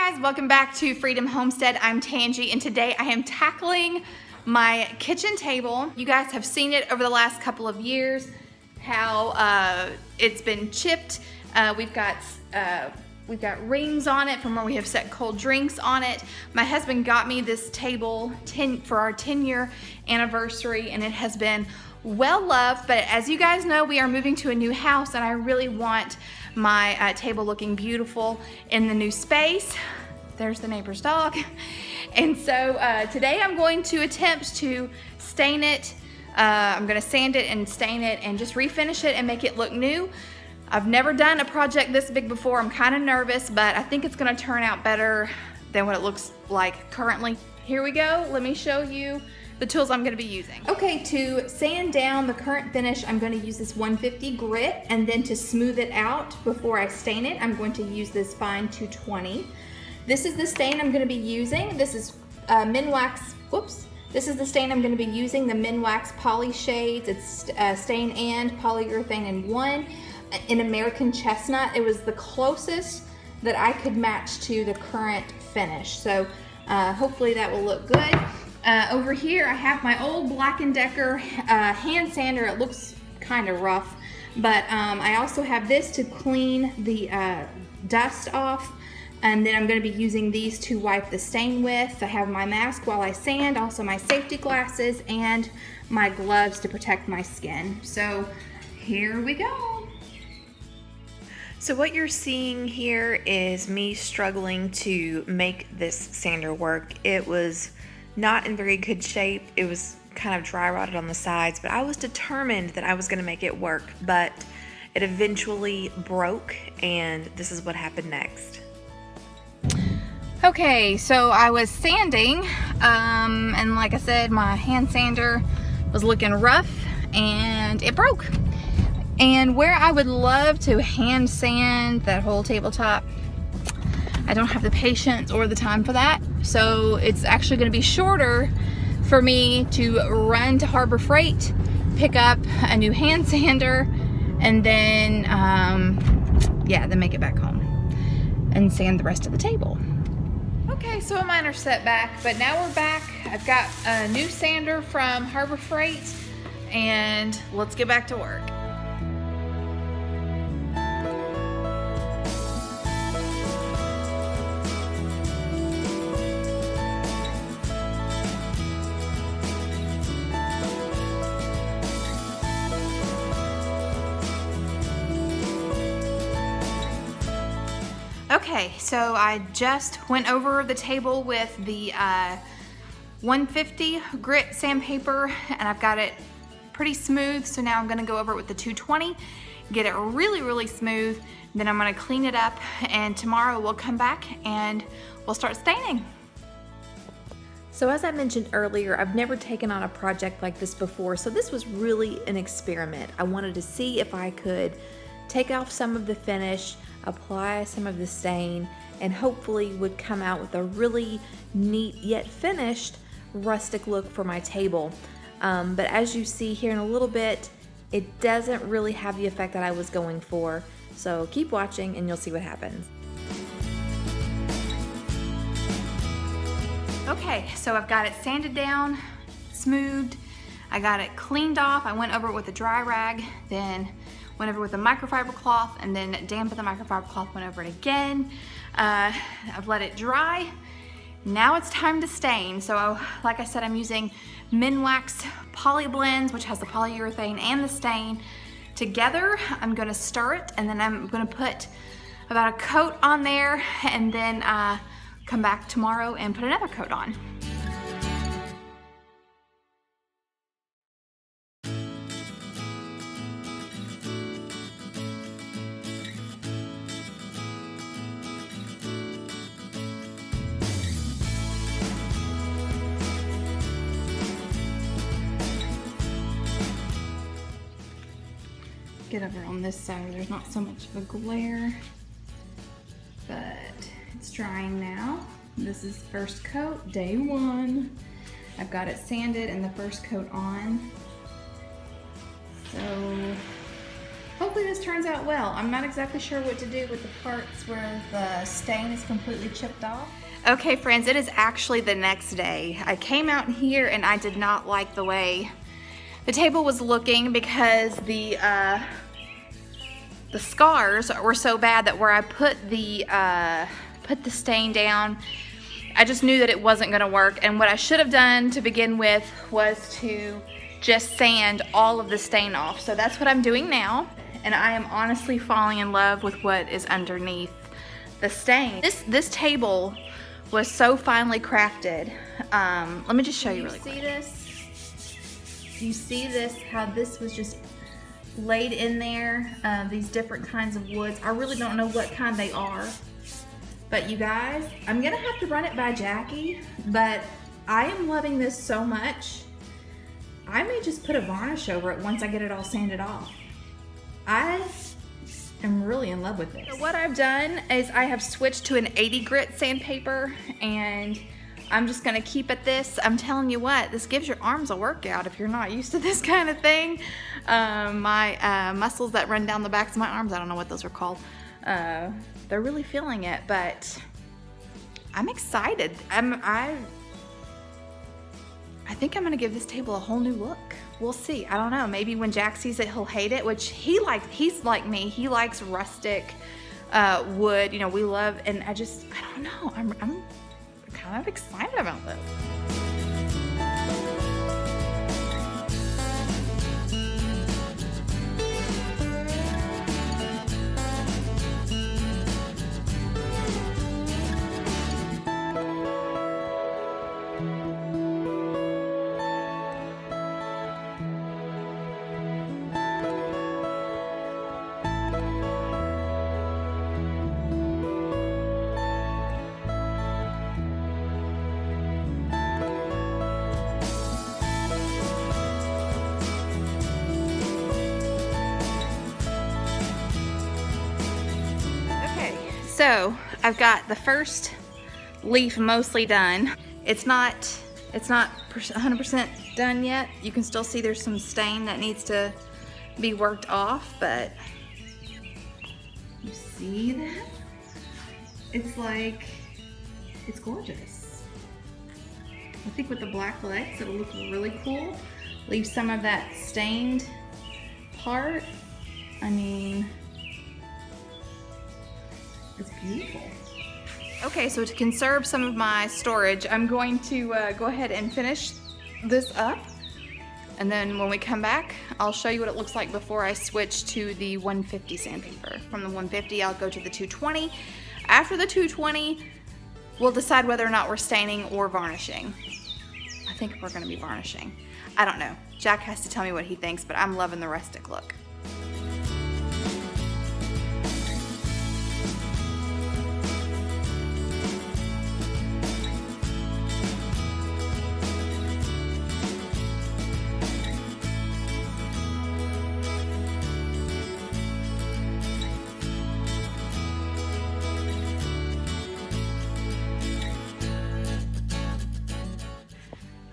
Guys, welcome back to Freedom Homestead. I'm Tangi, and today I am tackling my kitchen table. You guys have seen it over the last couple of years, how it's been chipped. We've got rings on it from where we have set cold drinks on it. My husband got me this table for our 10-year anniversary, and it has been well loved. But as you guys know, we are moving to a new house, and I really want my table looking beautiful in the new space. There's the neighbor's dog. And so today I'm going to attempt to stain it. I'm going to sand it and stain it and just refinish it and make it look new. I've never done a project this big before. I'm kind of nervous, but I think it's going to turn out better than what it looks like currently. Here we go. Let me show you the tools I'm going to be using. Okay, to sand down the current finish, I'm going to use this 150 grit, and then to smooth it out before I stain it, I'm going to use this fine 220. This is the stain I'm going to be using. This is Minwax, This is the stain I'm going to be using, the Minwax Poly Shades. It's stain and polyurethane in one, in American Chestnut. It was the closest that I could match to the current finish. So hopefully that will look good. Over here I have my old Black & Decker hand sander. It looks kind of rough, but I also have this to clean the dust off, and then I'm going to be using these to wipe the stain with. I have my mask while I sand, also my safety glasses, and my gloves to protect my skin. So here we go. So what you're seeing here is me struggling to make this sander work. It was not in very good shape. It was kind of dry rotted on the sides, but I was determined that I was going to make it work, but it eventually broke, and this is what happened next. Okay, so I was sanding, and like I said, my hand sander was looking rough and it broke. And where I would love to hand sand that whole tabletop, I don't have the patience or the time for that. So it's actually going to be shorter for me to run to Harbor Freight, pick up a new hand sander, and then, then make it back home and sand the rest of the table. Okay, so a minor setback, but now we're back. I've got a new sander from Harbor Freight, and let's get back to work. Okay, so I just went over the table with the 150 grit sandpaper, and I've got it pretty smooth. So now I'm gonna go over it with the 220, get it really smooth. Then I'm gonna clean it up, and tomorrow we'll come back and we'll start staining. So as I mentioned earlier, I've never taken on a project like this before, so this was really an experiment. I wanted to see if I could take off some of the finish, apply some of the stain, and hopefully would come out with a really neat yet finished rustic look for my table. But as you see here in a little bit, it doesn't really have the effect that I was going for. So keep watching and you'll see what happens. Okay, so I've got it sanded down, smoothed. I got it cleaned off. I went over it with a dry rag, then went over with a microfiber cloth, and then dampened the microfiber cloth, went over it again. I've let it dry. Now it's time to stain. So like I said, I'm using Minwax Poly Blends, which has the polyurethane and the stain together. I'm gonna stir it, and then I'm gonna put about a coat on there, and then come back tomorrow and put another coat on. Get over on this side where there's not so much of a glare, but it's drying now. This is first coat, day one. I've got it sanded and the first coat on. So hopefully this turns out well. I'm not exactly sure what to do with the parts where the stain is completely chipped off. Okay friends, it is actually the next day. I came out here and I did not like the way the table was looking because the scars were so bad that where I put the stain down, I just knew that it wasn't gonna work. And what I should have done to begin with was to just sand all of the stain off. So that's what I'm doing now. And I am honestly falling in love with what is underneath the stain. This table was so finely crafted. Let me just show you really quick. Do you see this? How this was just laid in there, these different kinds of woods. I really don't know what kind they are, but you guys, I'm gonna have to run it by Jackie, but I am loving this so much. I may just put a varnish over it once I get it all sanded off. I am really in love with this. So what I've done is I have switched to an 80 grit sandpaper, and I'm just gonna keep at this. I'm telling you what, this gives your arms a workout if you're not used to this kind of thing. My muscles that run down the backs of my arms, I don't know what those are called. They're really feeling it, but I'm excited. I think I'm gonna give this table a whole new look. We'll see, I don't know. Maybe when Jack sees it, he'll hate it, which he's like me. He likes rustic wood, you know, we love, and I don't know. I'm kind of excited about this. So I've got the first leaf mostly done. It's not 100% done yet. You can still see there's some stain that needs to be worked off, but you see that? It's like, it's gorgeous. I think with the black legs, it'll look really cool. Leave some of that stained part. I mean, it's beautiful. Okay, so to conserve some of my storage, I'm going to go ahead and finish this up. And then when we come back, I'll show you what it looks like before I switch to the 150 sandpaper. From the 150, I'll go to the 220. After the 220, we'll decide whether or not we're staining or varnishing. I think we're gonna be varnishing. I don't know. Jack has to tell me what he thinks, but I'm loving the rustic look.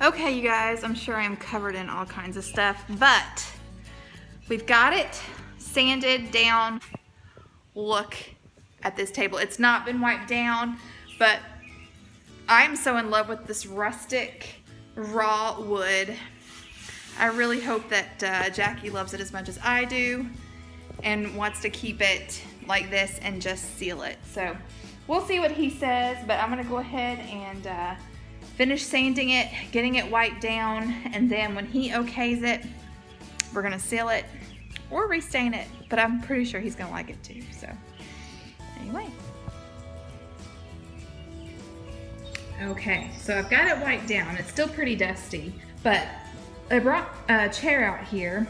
Okay, you guys, I'm sure I'm covered in all kinds of stuff, but we've got it sanded down. Look at this table. It's not been wiped down, but I'm so in love with this rustic raw wood. I really hope that Jackie loves it as much as I do and wants to keep it like this and just seal it. So we'll see what he says, but I'm gonna go ahead and finish sanding it, getting it wiped down, and then when he okays it, we're gonna seal it or restain it, but I'm pretty sure he's gonna like it too, so anyway. Okay, so I've got it wiped down. It's still pretty dusty, but I brought a chair out here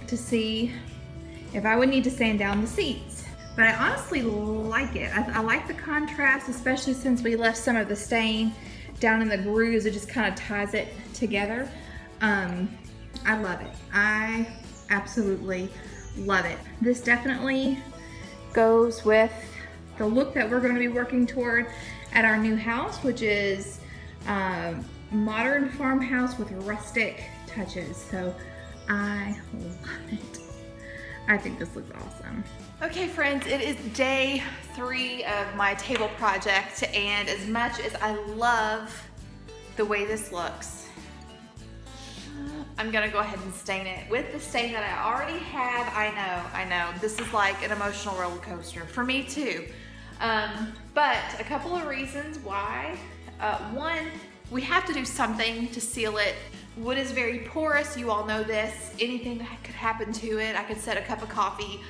to see if I would need to sand down the seats. But I honestly like it. I like the contrast, especially since we left some of the stain down in the grooves. It just kind of ties it together. I love it. I absolutely love it. This definitely goes with the look that we're going to be working toward at our new house, which is modern farmhouse with rustic touches. So I love it. I think this looks awesome. Okay friends, it is day 3 of my table project, and as much as I love the way this looks, I'm gonna go ahead and stain it with the stain that I already have. I know, this is like an emotional roller coaster for me too. But a couple of reasons why. One, we have to do something to seal it. Wood is very porous, you all know this. Anything that could happen to it. I could set a cup of coffee,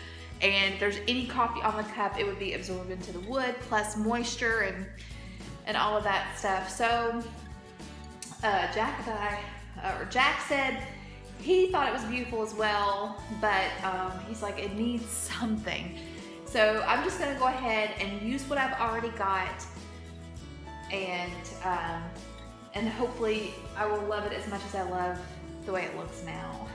and if there's any coffee on the cup, it would be absorbed into the wood, plus moisture and all of that stuff. So Jack said he thought it was beautiful as well, but he's like, it needs something. So I'm just gonna go ahead and use what I've already got, and hopefully I will love it as much as I love the way it looks now.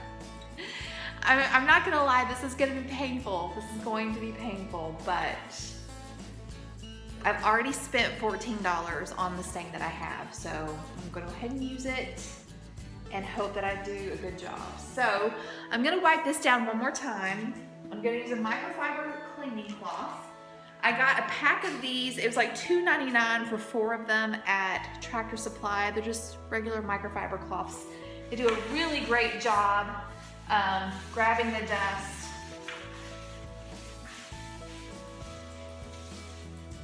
I'm not gonna lie, this is gonna be painful. This is going to be painful, but I've already spent $14 on the stain that I have, so I'm gonna go ahead and use it and hope that I do a good job. So I'm gonna wipe this down one more time. I'm gonna use a microfiber cleaning cloth. I got a pack of these. It was like $2.99 for 4 of them at Tractor Supply. They're just regular microfiber cloths. They do a really great job grabbing the dust.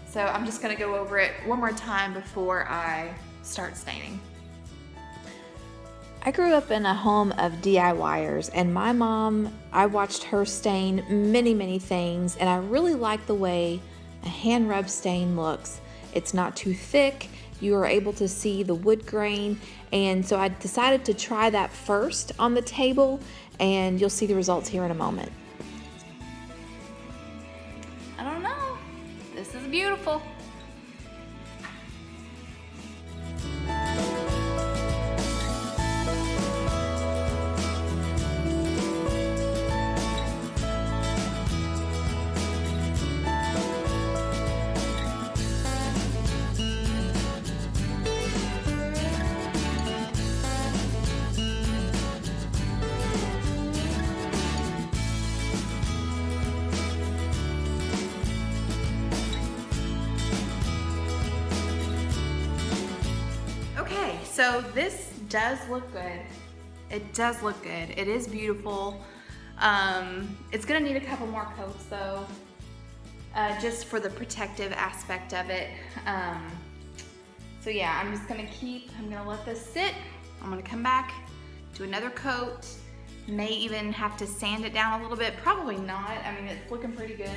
So I'm just gonna go over it one more time before I start staining. I grew up in a home of DIYers, and my mom, I watched her stain many things, and I really like the way a hand rub stain looks. It's not too thick, you are able to see the wood grain, and so I decided to try that first on the table, and you'll see the results here in a moment. I don't know, this is beautiful. So this does look good. It does look good. It is beautiful. It's gonna need a couple more coats though, just for the protective aspect of it. So yeah, I'm gonna let this sit. I'm gonna come back, do another coat. May even have to sand it down a little bit. Probably not. I mean, it's looking pretty good.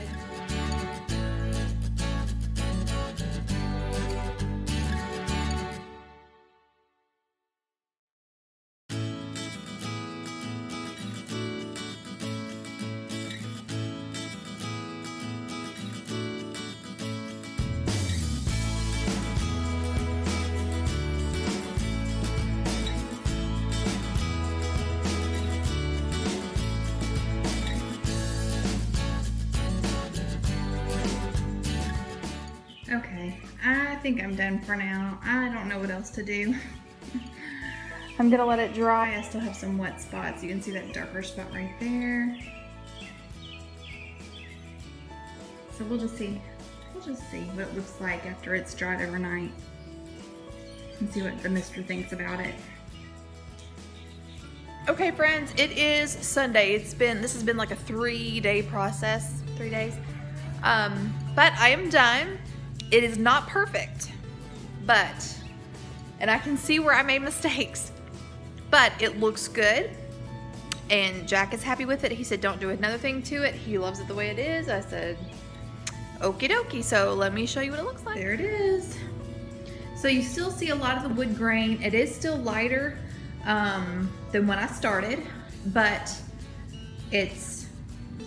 Okay, I think I'm done for now. I don't know what else to do. I'm gonna let it dry. I still have some wet spots. You can see that darker spot right there. So we'll just see what it looks like after it's dried overnight and see what the mister thinks about it. Okay friends, it is Sunday. This has been like a 3-day process, 3 days. But I am done. It is not perfect, and I can see where I made mistakes, but it looks good, and Jack is happy with it. He said, don't do another thing to it. He loves it the way it is. I said, okie dokie, so let me show you what it looks like. There it is. So you still see a lot of the wood grain. It is still lighter than when I started, but it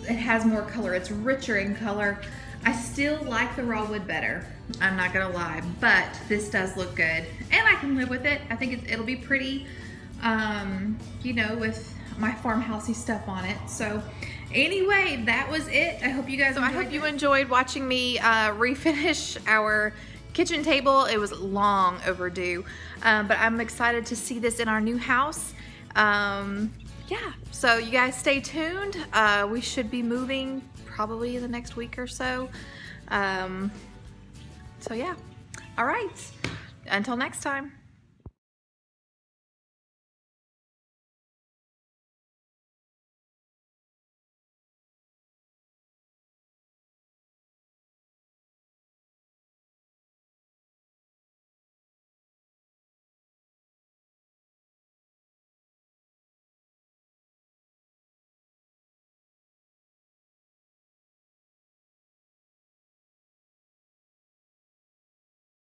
has more color. It's richer in color. I still like the raw wood better, I'm not gonna lie, but this does look good and I can live with it. I think it'll be pretty, you know, with my farmhousey stuff on it. So anyway, that was it. I hope you guys enjoyed watching me refinish our kitchen table. It was long overdue, but I'm excited to see this in our new house. yeah, so you guys stay tuned. We should be moving probably in the next week or so. So yeah, all right, until next time.